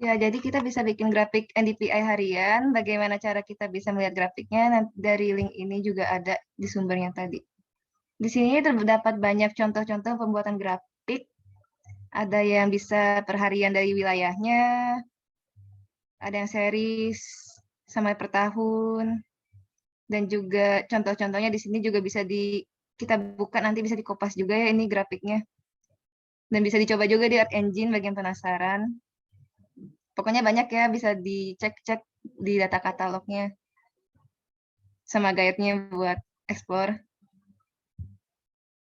Ya, jadi kita bisa bikin grafik NDVI harian. Bagaimana cara kita bisa melihat grafiknya? Nanti dari link ini juga ada di sumbernya tadi. Di sini terdapat banyak contoh-contoh pembuatan grafik. Ada yang bisa per harian dari wilayahnya, ada yang series sama per tahun, dan juga contoh-contohnya di sini juga bisa kita buka, nanti bisa dikopas juga ya ini grafiknya. Dan bisa dicoba juga di Art Engine bagi yang penasaran. Pokoknya banyak ya, bisa dicek-cek di data katalognya sama guide-nya buat explore.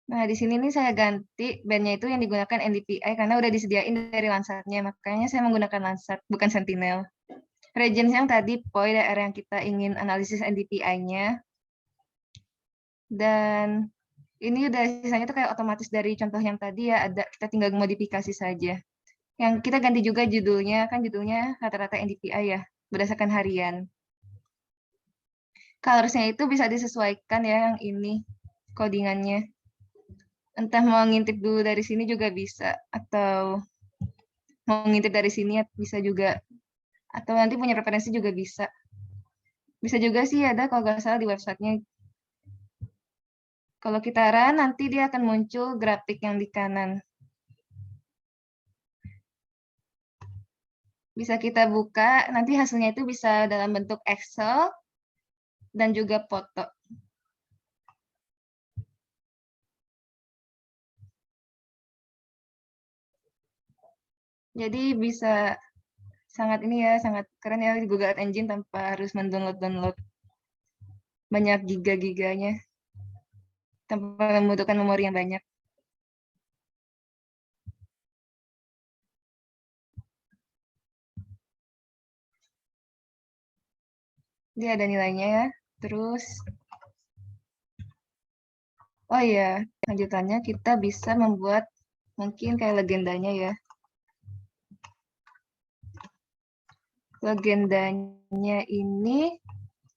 Nah, di sini nih saya ganti band-nya itu yang digunakan NDPI karena udah disediain dari Landsat-nya. Makanya saya menggunakan Landsat, bukan Sentinel. Region yang tadi POI daerah yang kita ingin analisis NDPI-nya. Dan ini udah sisanya tuh kayak otomatis dari contoh yang tadi ya, ada kita tinggal modifikasi saja. Yang kita ganti juga judulnya, kan judulnya rata-rata NDPI ya, berdasarkan harian. Colors-nya itu bisa disesuaikan ya yang ini, codingannya. Entah mau ngintip dulu dari sini juga bisa, atau mau ngintip dari sini ya bisa juga. Atau nanti punya preferensi juga bisa. Bisa juga sih ada kalau nggak salah di websitenya. Kalau kita run, nanti dia akan muncul grafik yang di kanan. Bisa kita buka, nanti hasilnya itu bisa dalam bentuk Excel dan juga foto. Jadi bisa sangat ini ya, sangat keren ya di Google Art Engine tanpa harus mendownload banyak giga-giganya, tanpa membutuhkan memori yang banyak. Dia ada nilainya ya. Terus, oh iya, lanjutannya kita bisa membuat mungkin kayak legendanya ya. Legendanya ini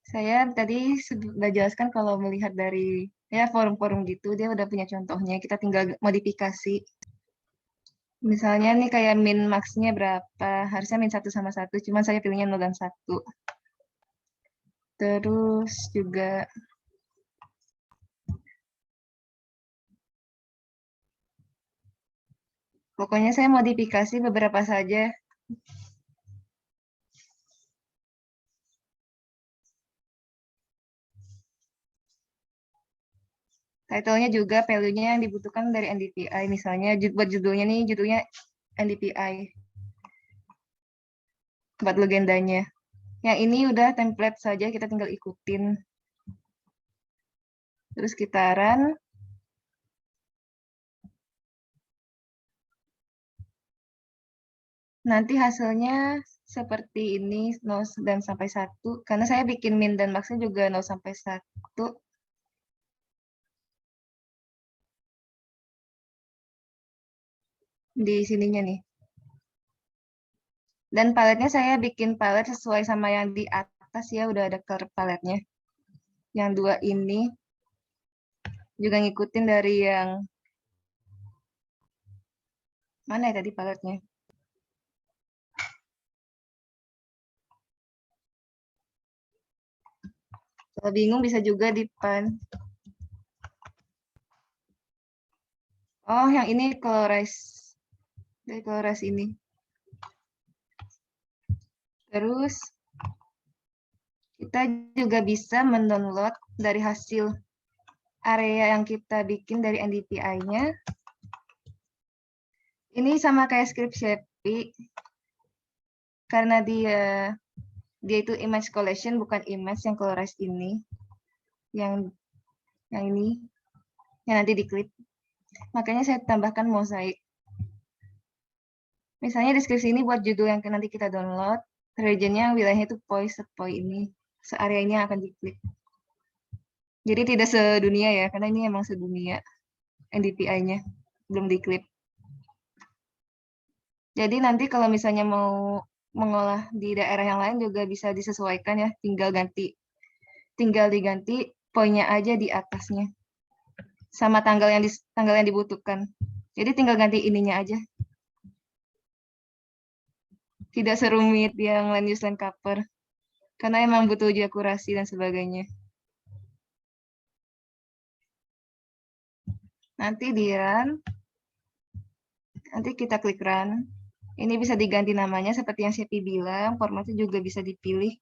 saya tadi sudah jelaskan kalau melihat dari ya forum-forum gitu, dia udah punya contohnya. Kita tinggal modifikasi. Misalnya nih kayak min max-nya berapa, harusnya min 1 sama 1, cuman saya pilihnya 0 dan 1. Terus juga pokoknya saya modifikasi beberapa saja. Title-nya juga value-nya yang dibutuhkan dari NDPI. Misalnya buat judulnya nih, judulnya NDPI. Buat legendanya. Yang ini udah template saja, kita tinggal ikutin. Terus kita run. Nanti hasilnya seperti ini, 0 dan sampai 1. Karena saya bikin min dan max-nya juga 0 sampai 1. Di sininya nih. Dan paletnya saya bikin palet sesuai sama yang di atas ya, udah ada color paletnya. Yang 2 ini juga ngikutin dari yang mana ya tadi paletnya. Kalau bingung bisa juga di pan. Oh, yang ini colorize. Dari colorize ini. Terus kita juga bisa mendownload dari hasil area yang kita bikin dari NDPI-nya. Ini sama kayak script Shapey. Karena dia itu image collection, bukan image yang colorize ini. Yang ini. Yang nanti diklik. Makanya saya tambahkan mosaik. Misalnya deskripsi ini buat judul yang nanti kita download. Regionnya wilayahnya itu POI ini. Searea ini yang akan diklik. Jadi tidak sedunia ya, karena ini emang sedunia NDPI-nya. Belum diklip. Jadi nanti kalau misalnya mau mengolah di daerah yang lain juga bisa disesuaikan ya. Tinggal diganti poinnya aja di atasnya. Sama tanggal yang dibutuhkan. Jadi tinggal ganti ininya aja. Tidak serumit yang land use land cover. Karena emang butuh uji akurasi dan sebagainya. Nanti di run, nanti kita klik run. Ini bisa diganti namanya seperti yang Shepi bilang, formatnya juga bisa dipilih.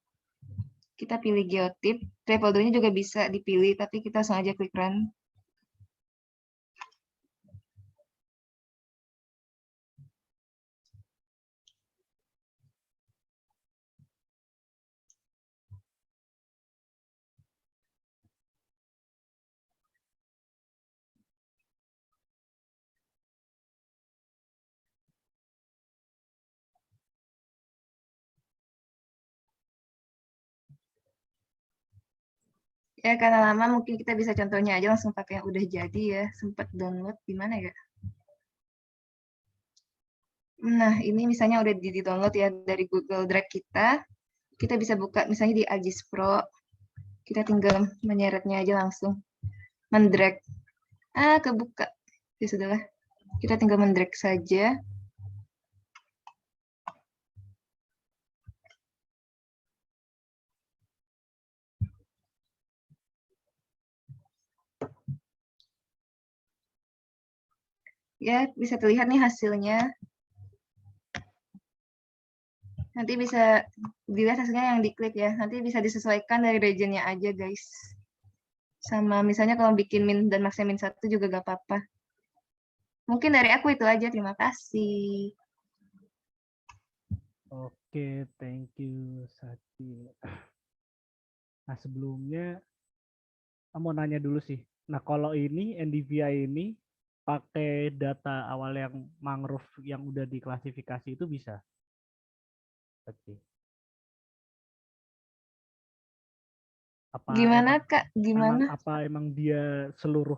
Kita pilih geotip, tray foldernya juga bisa dipilih, tapi kita langsung aja klik run. Ya, karena lama mungkin kita bisa contohnya aja langsung pakai yang udah jadi ya. Sempat download di mana ya? Nah, ini misalnya udah di-download ya dari Google Drive kita. Kita bisa buka misalnya di Agis Pro. Kita tinggal menyeretnya aja langsung. Mendrag. Kebuka. Ya sudahlah. Kita tinggal mendrag saja. Ya, bisa terlihat nih hasilnya. Nanti bisa dilihat hasilnya yang diklik ya. Nanti bisa disesuaikan dari regionnya aja, guys. Sama misalnya kalau bikin min dan maksnya min 1 juga gak apa-apa. Mungkin dari aku itu aja. Terima kasih. Oke, thank you, Sati. Nah, sebelumnya mau nanya dulu sih. Nah, kalau ini NDVI ini pakai data awal yang mangrove yang udah diklasifikasi itu bisa? Oke. Apa Gimana, emang Kak? Gimana? emang dia seluruh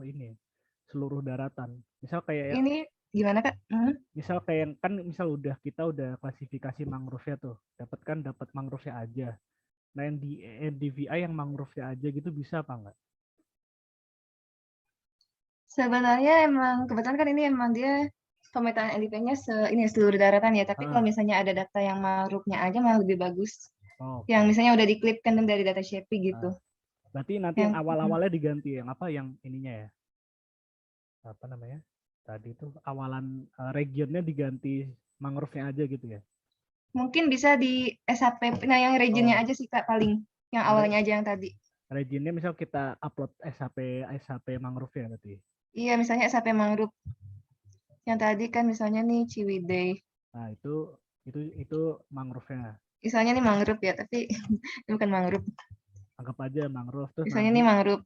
ini seluruh daratan. Ini gimana, Kak? Misal kayak kan misal kita udah klasifikasi mangrove-nya tuh. Dapat mangrove-nya aja. Nah, yang di NDVI yang mangrove-nya aja gitu bisa apa enggak? Sebenarnya emang kebetulan kan ini emang dia pemetaan NDP-nya ini seluruh daratan ya. Tapi kalau Ah, misalnya ada data yang marupnya aja malah lebih bagus. Yang oke. misalnya udah diklipkan dari data Shopee gitu. Ah, berarti nanti yang Yang awal-awalnya diganti yang apa yang ininya ya? Apa namanya? Tadi tuh awalan regionnya diganti mangrove-nya aja gitu ya. mungkin bisa di SHP, nah yang regionnya Oh, aja sih Kak paling. Yang awalnya aja yang tadi. regionnya misal kita upload SHP mangrove ya berarti. Iya, misalnya SHP mangrove. Yang tadi kan misalnya nih Ciwidey. Nah, itu mangrove-nya. Misalnya nih mangrove ya, tapi ini bukan mangrove. Anggap aja mangrove terus Misalnya nanti nih mangrove.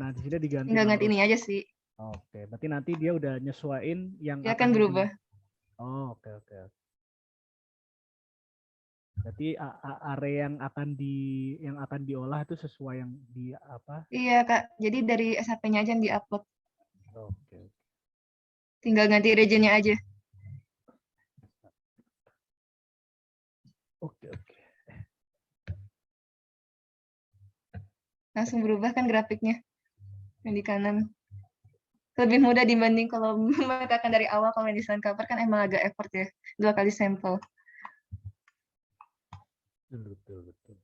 di sini diganti Tinggal ganti mangrove. ini aja sih. Oke, berarti nanti dia udah nyesuaiin yang Dia akan akan di. berubah. Oh, oke oke. Berarti area yang akan diolah itu sesuai yang di apa? Iya Kak, jadi dari SHP-nya aja yang di-upload. Oke. Tinggal ganti regionnya aja. Oke oke. Langsung berubah kan grafiknya yang di kanan. Lebih mudah dibanding kalau memetakan dari awal. Kalau di desain cover kan emang agak effort ya. 2 kali sampel. Betul betul.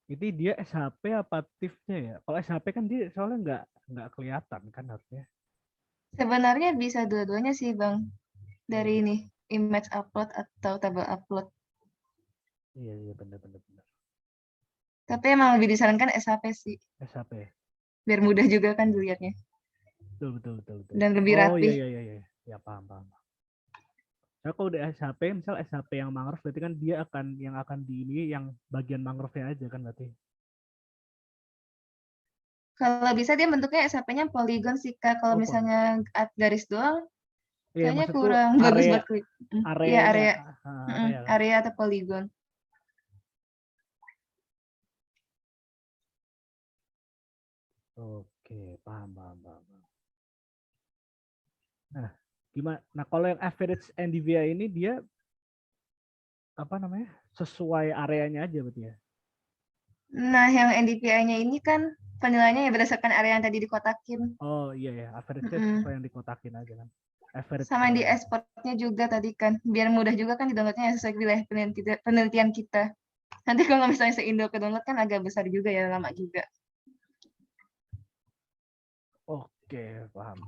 Ini dia SHP apa TIFF-nya ya? Kalau SHP kan dia soalnya nggak kelihatan kan harusnya. Sebenarnya bisa dua-duanya sih Bang. Iya Dari ini, image upload atau tabel upload. iya iya benar benar benar. Tapi emang lebih disarankan SHP sih. SHP. Biar mudah juga kan dilihatnya. Betul betul betul betul. Dan lebih Oh iya rapih. iya iya iya. Ya paham paham. Nah, kalau udah SHP, misal SHP yang mangrove berarti kan dia akan di ini yang bagian mangrove-nya aja kan berarti. Kalau bisa dia bentuknya SHP-nya polygon sih Kak. Kalau Oh, misalnya garis doang, iya kayaknya maksudku kurang bagus area buat klik. Iya, areanya area. area kan. Area atau polygon. Oke, paham paham paham. Nah, gimana? Nah, kalau yang average NDVI ini dia apa namanya? Sesuai areanya aja berarti ya. Nah, yang NDVI-nya ini kan penilaiannya ya berdasarkan area yang tadi dikotakin. Oh iya ya, average-nya Mm-mm. sesuai yang dikotakin aja kan. Average Sama yang di score. exportnya juga tadi kan, biar mudah juga kan di downloadnya sesuai wilayah penelitian kita. Nanti kalau misalnya se-Indo ke download kan agak besar juga ya, lama juga. Oke, paham.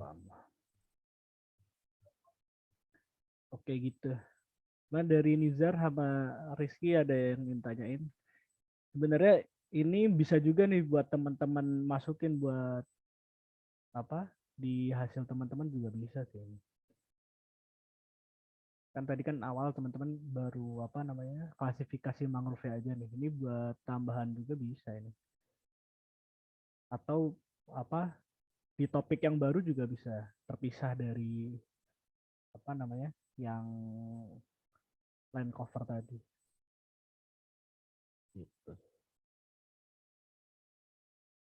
Oke gitu. Nah dari Nizar sama Rizky ada yang ingin tanyain. Sebenarnya ini bisa juga nih buat teman-teman masukin buat apa di hasil teman-teman juga bisa sih. Kan tadi kan awal teman-teman baru apa namanya klasifikasi mangrove aja nih. Ini buat tambahan juga bisa ini. Atau apa di topik yang baru juga bisa terpisah dari apa namanya yang line cover tadi. Gitu.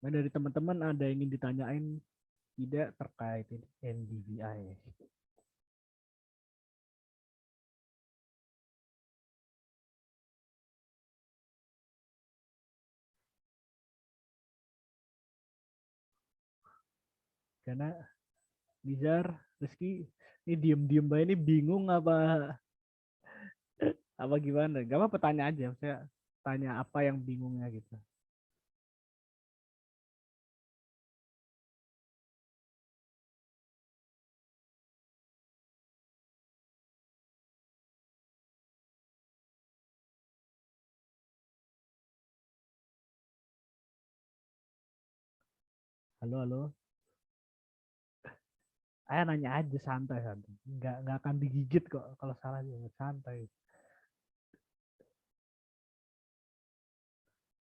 Nah dari teman-teman ada yang ingin ditanyain tidak terkait NDVI? Karena Nizar, Rizky, ini diem-diem baik ini bingung apa gimana? Gak apa-apa tanya aja, saya tanya apa yang bingungnya gitu. Halo. Ayo nanya aja santai. Nggak akan digigit kok kalau salah juga santai.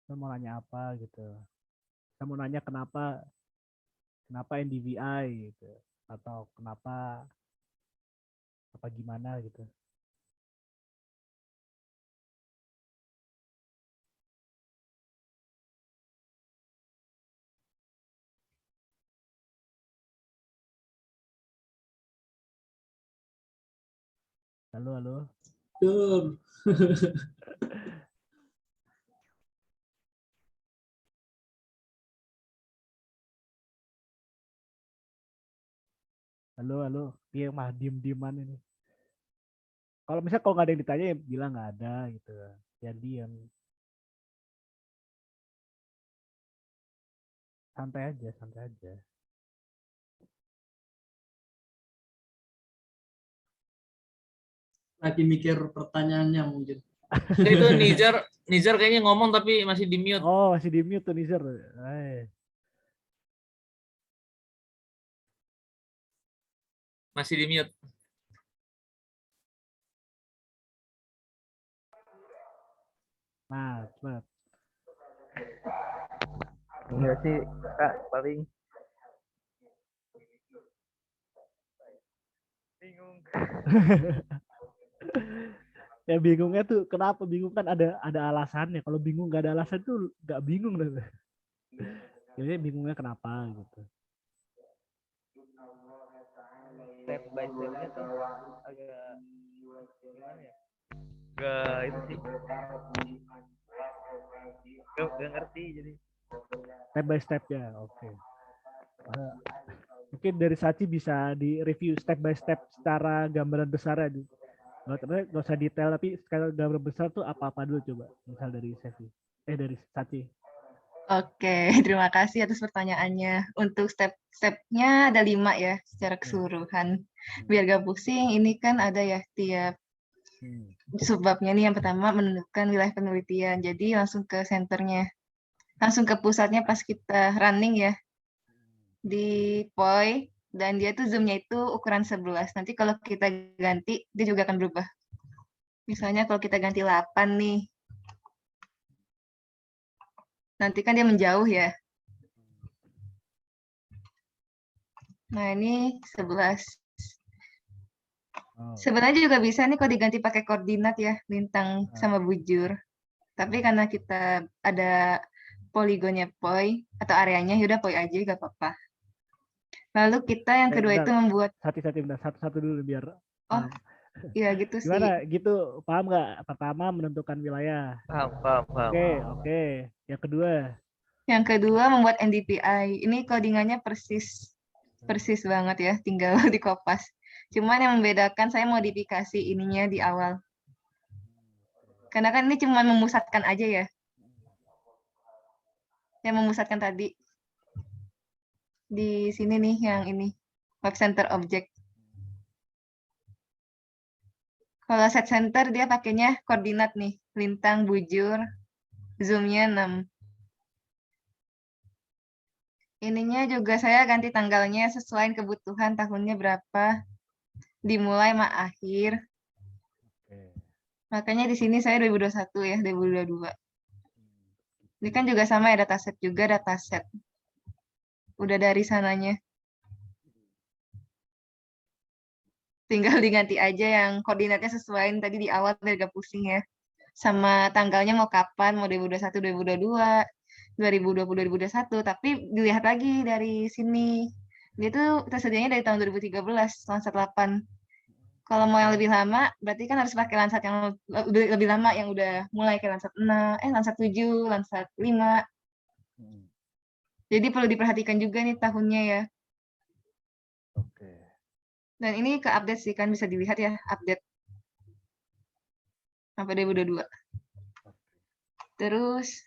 Saya mau nanya apa gitu. Saya mau nanya kenapa NDVI gitu atau kenapa apa gimana gitu. Halo. Betul. Halo. Dia mah diem-dieman ini. Kalau misalnya kalau nggak ada yang ditanya ya bilang nggak ada gitu. Ya diam. Santai aja. Lagi mikir pertanyaannya mungkin. Itu Nizar kayaknya ngomong tapi masih di mute. Oh, masih di mute tuh Nizar. Masih di mute. Nah, cepat. Enggak sih, Kak, paling bingung. Ya bingungnya tuh kenapa bingung kan ada alasannya. Kalau bingung nggak ada alasan tuh nggak bingung deh. Jadi bingungnya kenapa gitu. Step by stepnya tuh agak gimana ya? Gak itu sih. Gak ngerti jadi. Step by step ya, oke. Mungkin dari Sachi bisa di review step by step secara gambaran besar aja. Nggak usah detail tapi secara gambaran besar tuh apa-apa dulu coba. Misal dari Sevi. Dari Sachi. Oke, terima kasih atas pertanyaannya. Untuk step-stepnya ada 5 ya secara keseluruhan. Biar gak pusing, ini kan ada ya tiap subbabnya nih. Yang pertama menentukan wilayah penelitian. Jadi langsung ke senternya. Langsung ke pusatnya pas kita running ya. Di POI. Dan dia tuh zoomnya itu ukuran 11. Nanti kalau kita ganti, dia juga akan berubah. Misalnya kalau kita ganti 8 nih. Nanti kan dia menjauh ya. Nah, ini 11. Sebenarnya juga bisa nih kalau diganti pakai koordinat ya, lintang sama bujur. Tapi karena kita ada poligonnya POI atau areanya, yaudah POI aja gak apa-apa. Lalu kita yang kedua itu membuat... Satu dulu biar... Oh, iya gitu sih. Gimana? Gitu, paham nggak? Pertama menentukan wilayah. Paham. Oke. Yang kedua? Yang kedua, membuat NDPI. Ini codingannya persis banget ya, tinggal dikopas. Cuman yang membedakan saya modifikasi ininya di awal. Karena kan ini cuma memusatkan aja ya. Yang memusatkan tadi. Di sini nih, yang ini. Web Center Object. Kalau set center dia pakainya koordinat nih. Lintang, bujur, zoom-nya 6. Ininya juga saya ganti tanggalnya sesuai kebutuhan tahunnya berapa. Dimulai sama akhir. Oke. Makanya di sini saya 2021 ya, 2022. Ini kan juga sama ya, dataset juga, dataset. Udah dari sananya. Tinggal diganti aja yang koordinatnya sesuaiin tadi di awal biar gak pusing ya. Sama tanggalnya mau kapan, mau 2021, 2022, 2020, 2021. Tapi dilihat lagi dari sini. Dia tuh tersedianya dari tahun 2013, Landsat 8. Kalau mau yang lebih lama, berarti kan harus pakai Landsat yang lebih lama, yang udah mulai kayak Landsat 6, Landsat 7, Landsat 5. Jadi perlu diperhatikan juga nih tahunnya ya. Oke. Dan ini ke update sih, kan bisa dilihat ya, update. Sampai 2022. Terus,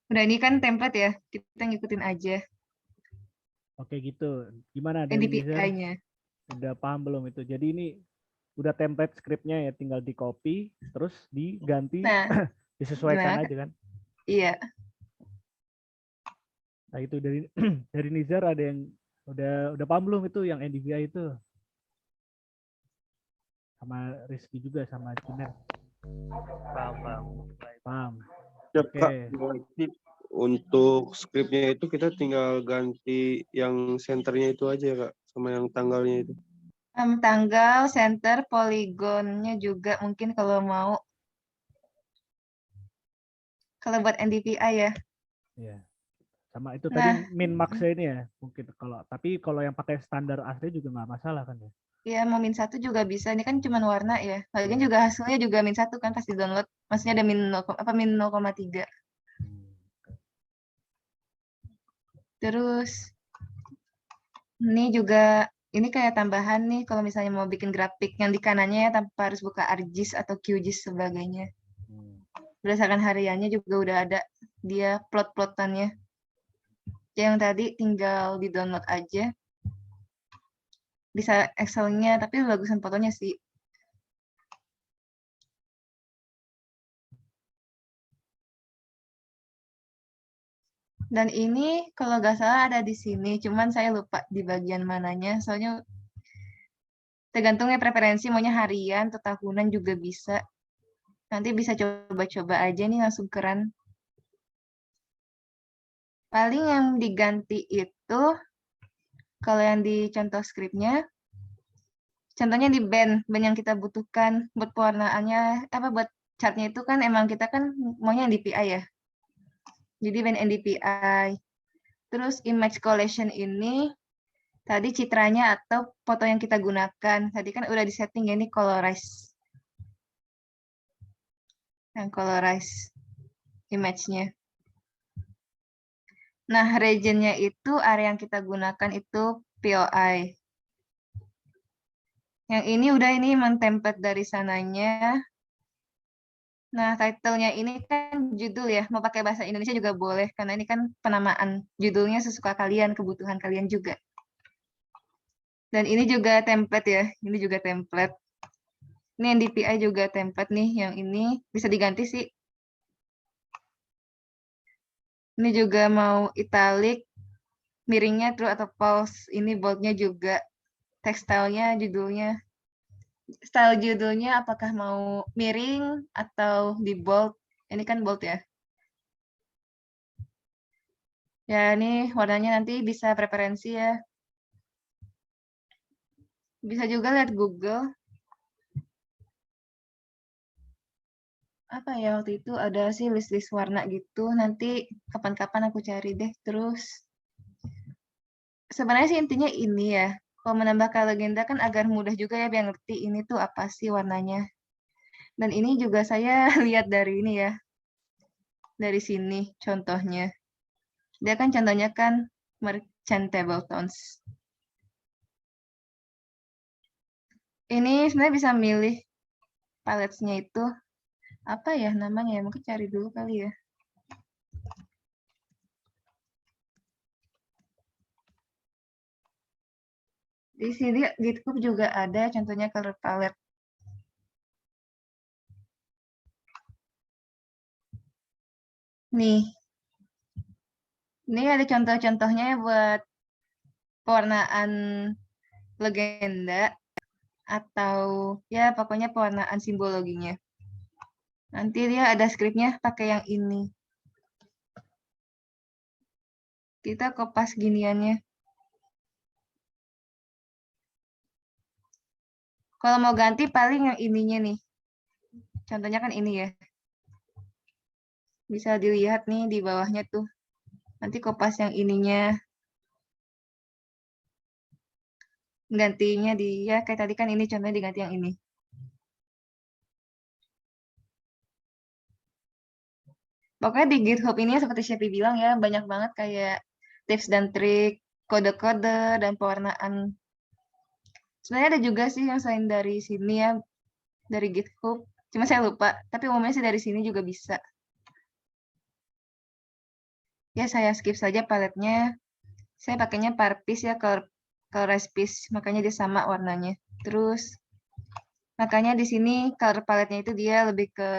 udah ini kan template ya, kita ngikutin aja Oke gitu. Gimana dari Nizar? NDPI-nya. Udah paham belum itu? Jadi ini udah template scriptnya ya, tinggal di copy, terus diganti, Nah, disesuaikan gimana? aja kan? Iya. Nah itu dari dari Nizar ada yang udah paham belum itu yang NDVI itu? Sama Rizky juga sama Ciner. Paham. Ya, Oke. Kak, berarti untuk skripnya itu kita tinggal ganti yang senternya itu aja ya, Kak, sama yang tanggalnya itu. Tanggal, center, poligonnya juga mungkin kalau mau. Kalau buat NDPI ya. Iya. Sama itu Nah. tadi min max ini ya mungkin kalau yang pakai standar asli juga nggak masalah kan ya? Iya, mau -1 juga bisa. Ini kan cuma warna ya. Lagian juga hasilnya juga -1 kan pasti download. Maksudnya ada -0,3. Terus ini juga ini kayak tambahan nih kalau misalnya mau bikin grafik yang di kanannya ya tanpa harus buka ArcGIS atau QGIS sebagainya. Berdasarkan hariannya juga udah ada dia plot-plotannya. Yang tadi tinggal di-download aja. Bisa Excel-nya, tapi bagusan fotonya sih. Dan ini kalau nggak salah ada di sini, cuman saya lupa di bagian mananya. Soalnya tergantungnya preferensi, maunya harian atau tahunan juga bisa. Nanti bisa coba-coba aja nih langsung keren. Paling yang diganti itu, kalau yang di contoh skripnya, contohnya di band yang kita butuhkan buat pewarnaannya, buat chartnya itu kan emang kita kan maunya NDPI ya. Jadi band NDPI. Terus image collection ini, tadi citranya atau foto yang kita gunakan. Tadi kan udah disetting ya, ini colorize. Yang colorize image-nya. Nah, region-nya itu, area yang kita gunakan itu POI. Yang ini udah ini memang template dari sananya. Nah, title-nya ini kan judul ya, mau pakai bahasa Indonesia juga boleh, karena ini kan penamaan. Judulnya sesuka kalian, kebutuhan kalian juga. Dan ini juga template ya, ini juga template. Ini NDPI juga template nih, yang ini bisa diganti sih. Ini juga mau italic, miringnya true atau false. Ini boldnya juga. Tekstilnya, judulnya. Style judulnya apakah mau miring atau di bold. Ini kan bold ya. Ya, ini warnanya nanti bisa preferensi ya. Bisa juga lihat Google. Apa ya, waktu itu ada sih list-list warna gitu. Nanti kapan-kapan aku cari deh. Terus sebenarnya sih intinya ini ya. Kalau menambahkan legenda kan agar mudah juga ya biar ngerti ini tuh apa sih warnanya. Dan ini juga saya lihat dari ini ya. dari sini contohnya. Dia kan contohnya kan merchant table tones. Ini sebenarnya bisa milih palette-nya itu apa ya namanya ya? Mungkin cari dulu kali ya. Di sini GitHub juga ada contohnya color palette. Nih. Ini ada contoh-contohnya ya buat pewarnaan legenda atau ya pokoknya pewarnaan simbologinya. Nanti dia ada skripnya pakai yang ini. Kita kopas giniannya. Kalau mau ganti paling yang ininya nih. Contohnya kan ini ya. Bisa dilihat nih di bawahnya tuh. Nanti kopas yang ininya. Gantinya dia kayak tadi kan ini contohnya diganti yang ini. Pokoknya di GitHub ini seperti Shopee bilang ya, banyak banget kayak tips dan trik, kode-kode, dan pewarnaan. Sebenarnya ada juga sih yang selain dari sini ya, dari GitHub. Cuma saya lupa, tapi umumnya sih dari sini juga bisa. Ya saya skip saja paletnya. Saya pakainya Parpis ya, color piece, makanya dia sama warnanya. Terus, makanya di sini color paletnya itu dia lebih ke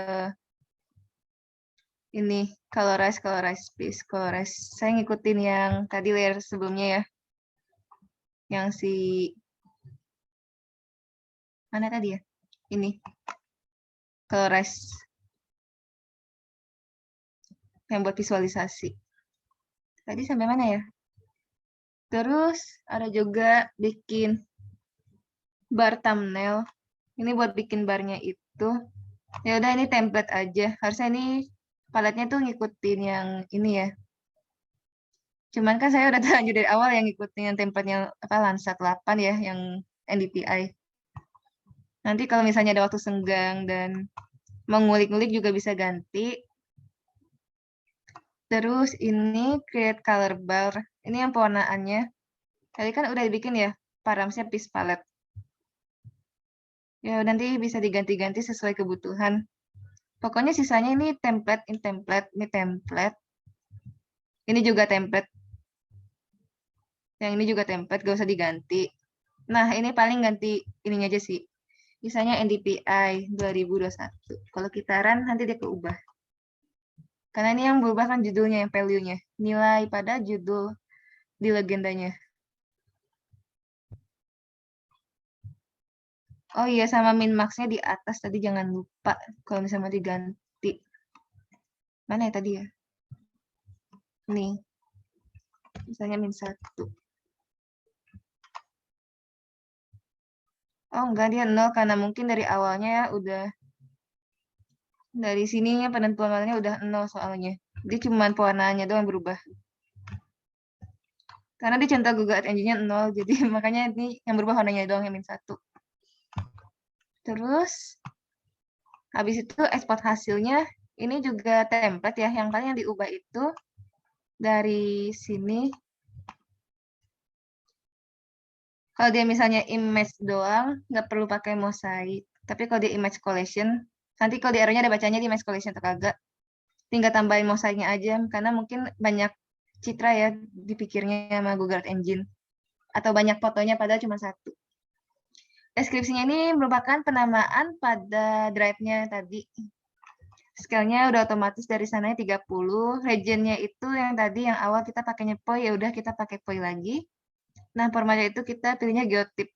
ini, colorize piece, colorize. Saya ngikutin yang tadi layer sebelumnya ya. Yang si, mana tadi ya? Ini, colorize. Yang buat visualisasi. Tadi sampai mana ya? Terus ada juga bikin bar thumbnail. Ini buat bikin barnya itu. Ya udah ini template aja. Harusnya ini paletnya tuh ngikutin yang ini ya. Cuman kan saya udah terlanjur dari awal yang ngikutin yang template-nya apa Landsat 8 ya, yang NDPI. Nanti kalau misalnya ada waktu senggang dan mau ngulik-ngulik juga bisa ganti. Terus ini create color bar. Ini yang pewarnaannya. Tadi kan udah dibikin ya, paramsnya piece palette. Ya nanti bisa diganti-ganti sesuai kebutuhan. Pokoknya sisanya ini template, ini template, ini template. Ini juga template. Yang ini juga template, gak usah diganti. Nah, ini paling ganti ininya aja sih. Misalnya NDPI 2021. Kalau kita run, nanti dia keubah. Karena ini yang berubah kan judulnya, yang value-nya. Nilai pada judul di legendanya. Oh iya, sama min max-nya di atas tadi jangan lupa. Kalau misalnya mau diganti. Mana ya tadi ya? Nih. Misalnya min 1. Oh enggak, dia 0 karena mungkin dari awalnya ya udah dari sininya penentuan warnanya udah 0 soalnya. Dia cuma pewarnaannya doang berubah. Karena di contoh Google Ads Engine-nya 0, jadi makanya ini yang berubah warnanya doang yang min 1. Terus habis itu export hasilnya ini juga template ya, yang paling yang diubah itu dari sini. Kalau dia misalnya image doang, nggak perlu pakai mosaik. Tapi kalau dia image collection, nanti kalau di arrownya ada bacanya di image collection atau kagak, tinggal tambahin mosaiknya aja, karena mungkin banyak citra ya dipikirnya sama Google Earth Engine. Atau banyak fotonya padahal cuma 1. Deskripsinya ini merupakan penamaan pada drive-nya tadi. Scale-nya udah otomatis dari sananya 30. Region-nya itu yang tadi yang awal kita pakainya POI, ya udah kita pakai POI lagi. Nah, formatnya itu kita pilihnya geotip.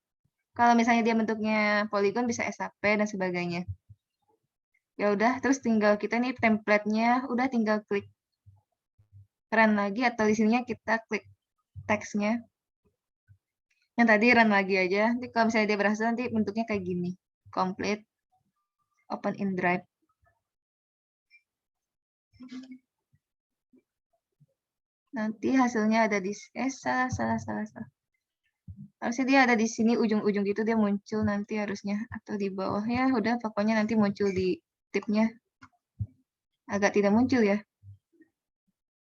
Kalau misalnya dia bentuknya poligon bisa SAP dan sebagainya. Ya udah, terus tinggal kita nih template-nya udah tinggal klik run lagi atau di sininya kita klik teksnya. Yang tadi run lagi aja. Nanti kalau misalnya dia berhasil nanti bentuknya kayak gini. Complete. Open in Drive. Nanti hasilnya ada di salah. Harusnya dia ada di sini ujung-ujung gitu dia muncul nanti harusnya atau di bawah ya udah pokoknya nanti muncul di tipnya. Agak tidak muncul ya.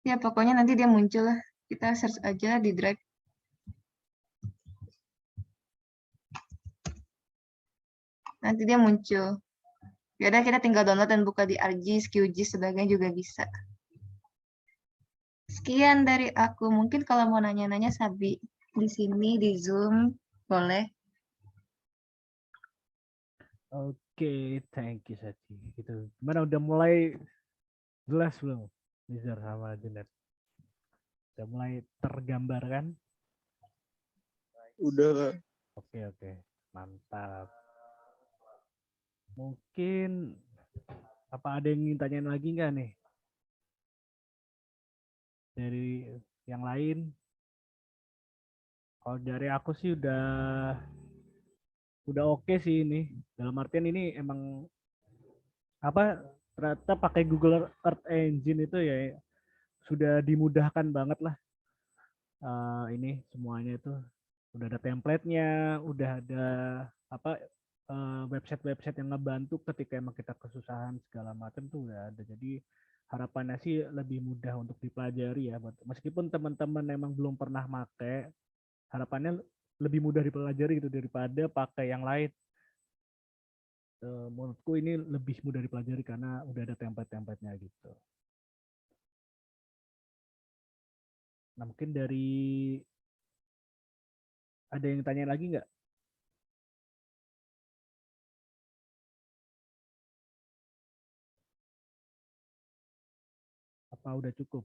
Ya, pokoknya nanti dia muncul lah. Kita search aja di Drive. Nanti dia muncul. Ya udah, kita tinggal download dan buka di ArcGIS, QGIS, sebagainya juga bisa. Sekian dari aku. Mungkin kalau mau nanya-nanya Sabi di sini di Zoom boleh. Oke, thank you Sachi. Gitu. Gimana udah mulai jelas belum Nizar sama Junet? Udah mulai tergambar kan? Udah Kak. Oke, mantap. Mungkin apa ada yang ingin tanyain lagi nggak nih dari yang lain? Kalau dari aku sih udah oke sih ini. Dalam artian ini emang apa ternyata pakai Google Earth Engine itu ya sudah dimudahkan banget lah. Ini semuanya itu udah ada template-nya, udah ada apa website-website yang ngebantu ketika emang kita kesusahan segala macam tuh udah ada. Jadi harapannya sih lebih mudah untuk dipelajari ya. Meskipun teman-teman emang belum pernah make, harapannya lebih mudah dipelajari gitu daripada pakai yang lain. Menurutku ini lebih mudah dipelajari karena udah ada template-templatenya gitu. Nah mungkin dari ada yang tanya lagi nggak? Apa udah cukup?